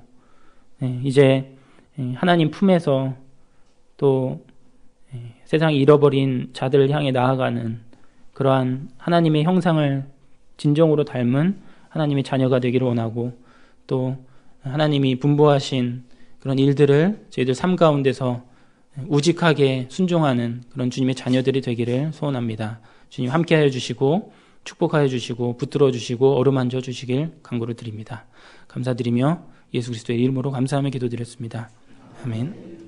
이제 하나님 품에서 또 세상에 잃어버린 자들을 향해 나아가는 그러한 하나님의 형상을 진정으로 닮은 하나님의 자녀가 되기를 원하고, 또 하나님이 분부하신 그런 일들을 저희들 삶 가운데서 우직하게 순종하는 그런 주님의 자녀들이 되기를 소원합니다. 주님 함께하여 주시고 축복하여 주시고 붙들어 주시고 어루만져 주시길 간구를 드립니다. 감사드리며 예수 그리스도의 이름으로 감사하며 기도드렸습니다. 아멘.